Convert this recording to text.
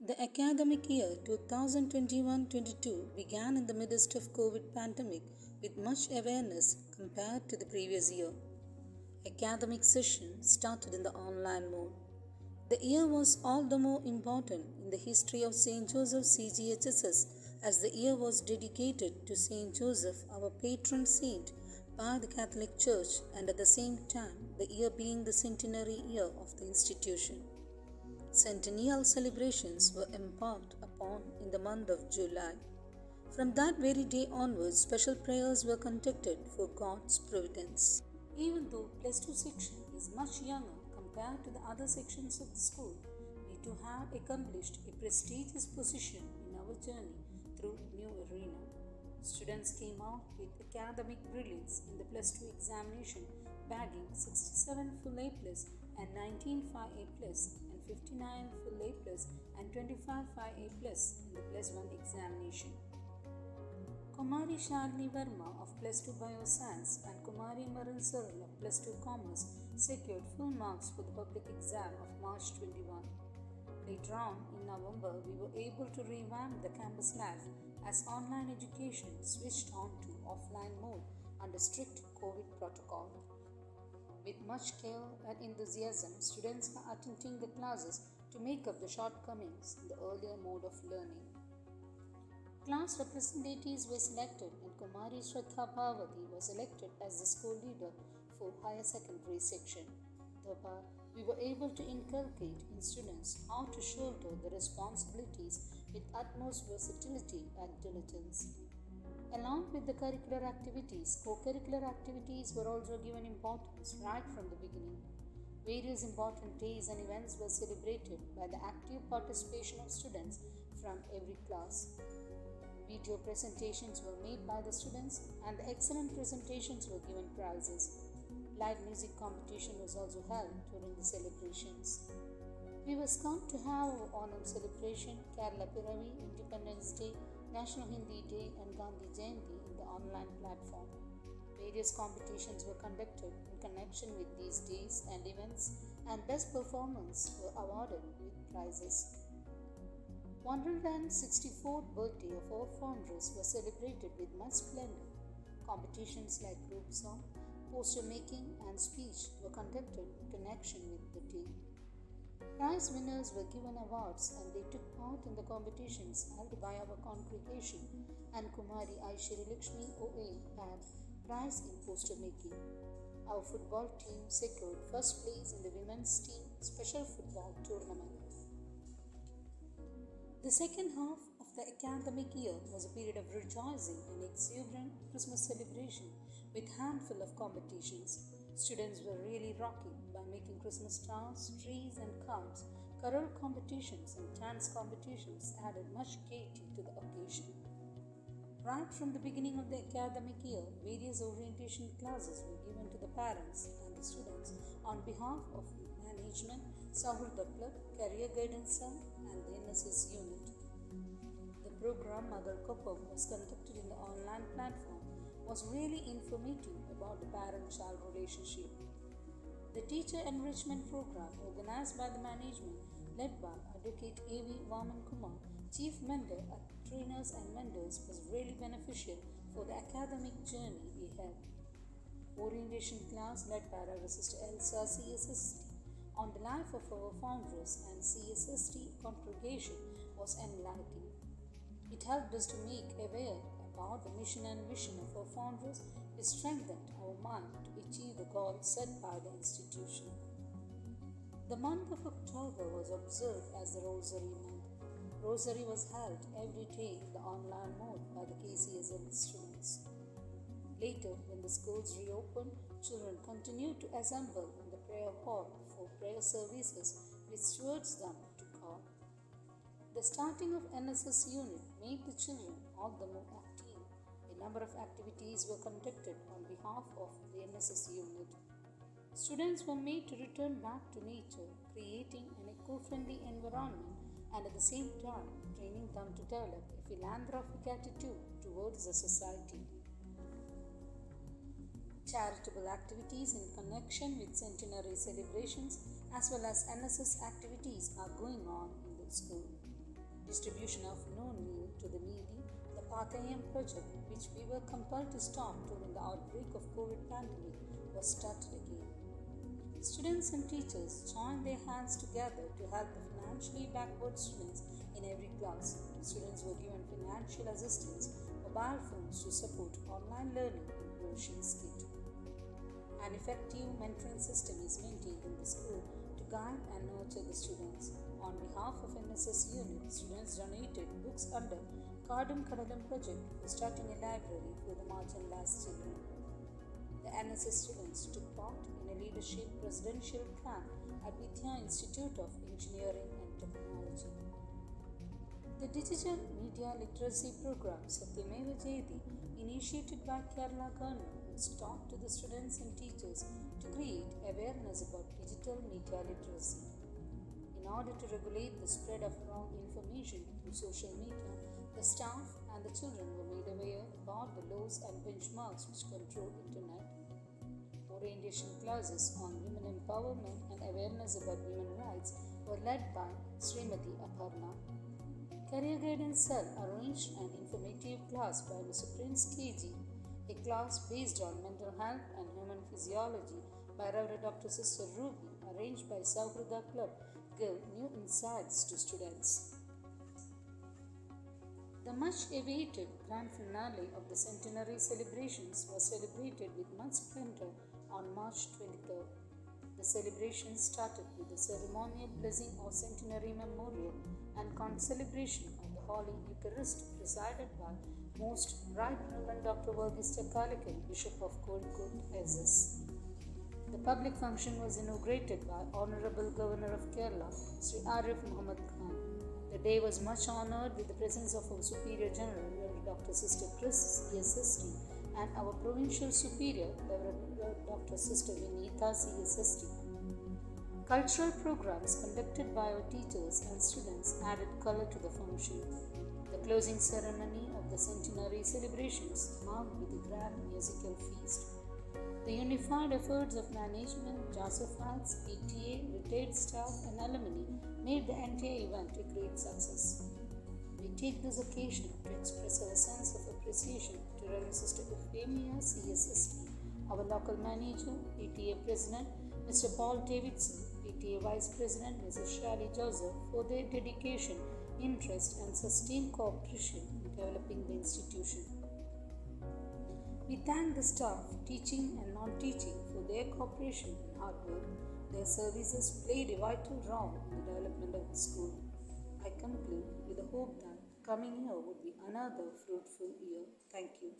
The academic year 2021-22 began in the midst of COVID pandemic with much awareness compared to the previous year. Academic session started in the online mode. The year was all the more important in the history of ST.JOSEPH'S ST.JOSEPH'S as the year was dedicated to St. Joseph, our patron saint, by the Catholic Church, and at the same time the year being the centenary year of the institution. Centennial celebrations were embarked upon in the month of July. From that very day onwards, special prayers were conducted for God's providence. Even though plus 2 section is much younger compared to the other sections of the school, we too have accomplished a prestigious position in our journey through new arena. Students came out with academic brilliance in the plus 2 examination, bagging 67 full A plus and 19 5A plus and 59 full A plus and 25 5A plus in the plus 1 examination. Kumari Shalini Verma of plus 2 Bioscience and Kumari Maran Sarul of plus 2 Commerce secured full marks for the public exam of March 21. Later on, in November, we were able to revamp the campus life as online education switched on to offline mode under strict COVID protocol. With much care and enthusiasm, students are attending the classes to make up the shortcomings in the earlier mode of learning. Class representatives were selected and Kumari Shraddha Bhavati was elected as the school leader for higher secondary section. Thereby, we were able to inculcate in students how to shoulder the responsibilities with utmost versatility and diligence. Along with the curricular activities, co-curricular activities were also given importance right from the beginning. Various important days and events were celebrated by the active participation of students from every class. Video presentations were made by the students and the excellent presentations were given prizes. Live music competition was also held during the celebrations. We were come to have our Onam celebration, Kerala Piravi, Independence Day, National Hindi Day and Gandhi Jayanti in the online platform. Various competitions were conducted in connection with these days and events, and best performance were awarded with prizes. 164th birthday of our founders was celebrated with much splendor. Competitions like group song, poster making and speech were conducted in connection with the day. Prize winners were given awards and they took part in the competitions held by our congregation, and Kumari Aishari Lakshmi OA had prize in poster making. Our football team secured first place in the women's team special football tournament. The second half of the academic year was a period of rejoicing and exuberant Christmas celebration with handful of competitions. Students were really rocking by making Christmas stars, trees and cards. Carol competitions and dance competitions added much gaiety to the occasion. Right from the beginning of the academic year, various orientation classes were given to the parents and the students on behalf of management, Sahurda Club, Career Guidance Cell and the NSS unit. The program Mother Kopam was conducted in the online platform was really informative about the parent-child relationship. The teacher enrichment program organized by the management led by Advocate A.V. Vaman Kumar, Chief Mentor at Trainers and Mentors was really beneficial for the academic journey we had. Orientation class led by our Sister Elsa CSST on the life of our founders and CSST congregation was enlightening. It helped us to make aware about the mission and vision of our founders. It strengthened our mind to achieve the goals set by the institution. The month of October was observed as the Rosary month. Rosary was held every day in the online mode by the KCSL students. Later, when the schools reopened, children continued to assemble in the prayer hall for prayer services which towards them to God. The starting of NSS unit made the children all the more active. A number of activities were conducted on behalf of the NSS unit. Students were made to return back to nature, creating an eco-friendly environment and at the same time training them to develop a philanthropic attitude towards the society. Charitable activities in connection with centenary celebrations as well as NSS activities are going on in the school. distribution of known meal to the needy, the Patayam project, which we were compelled to stop during the outbreak of COVID pandemic, was started again. Students and teachers joined their hands together to help the financially backward students in every class. Students were given financial assistance, mobile phones to support online learning and crochet skit. An effective mentoring system is maintained in the school to guide and nurture the students. On behalf of NSS unit, students donated books under Kadam Kadalam project for starting a library for the marginalized children. The NSS students took part in a leadership presidential camp at Vidya Institute of Engineering and Technology. The digital media literacy program Satyameva Jayati, initiated by Kerala government, was taught to the students and teachers to create awareness about digital media literacy. In order to regulate the spread of wrong information through social media, the staff and the children were made aware about the laws and benchmarks which control internet. Orientation classes on women empowerment and awareness about women rights were led by Srimati Aparna. Career Guidance Cell arranged an informative class by Mr. Prince KG, a class based on mental health and human physiology by Rev. Dr. Sister Ruby, arranged by Sauhrida Club, give new insights to students. The much-awaited grand finale of the centenary celebrations was celebrated with much splendor on March 23rd. The celebrations started with the ceremonial blessing of centenary memorial and celebration of the Holy Eucharist presided by Most Right Reverend Dr. Verghese Kallikal, Bishop of Kozhikode, SS. The public function was inaugurated by Honorable Governor of Kerala, Sri Arif Muhammad Khan. The day was much honored with the presence of our Superior General, Reverend Dr. Sister Chris, CSST, and our Provincial Superior, Reverend Dr. Sister Vinita, CSST. Cultural programs conducted by our teachers and students added color to the function. The closing ceremony of the centenary celebrations marked with a grand musical feast. The unified efforts of management, JOSEPH'S, PTA, retired staff, and alumni made the entire event a great success. We take this occasion to express our sense of appreciation to Reverend Sister Euphemia, CSST, our local manager, PTA President, Mr. Paul Davidson, PTA Vice President, Mrs. Shali Joseph, for their dedication, interest, and sustained cooperation in developing the institution. We thank the staff, teaching and non-teaching, for their cooperation and hard work. Their services played a vital role in the development of the school. I conclude with the hope that coming year would be another fruitful year. Thank you.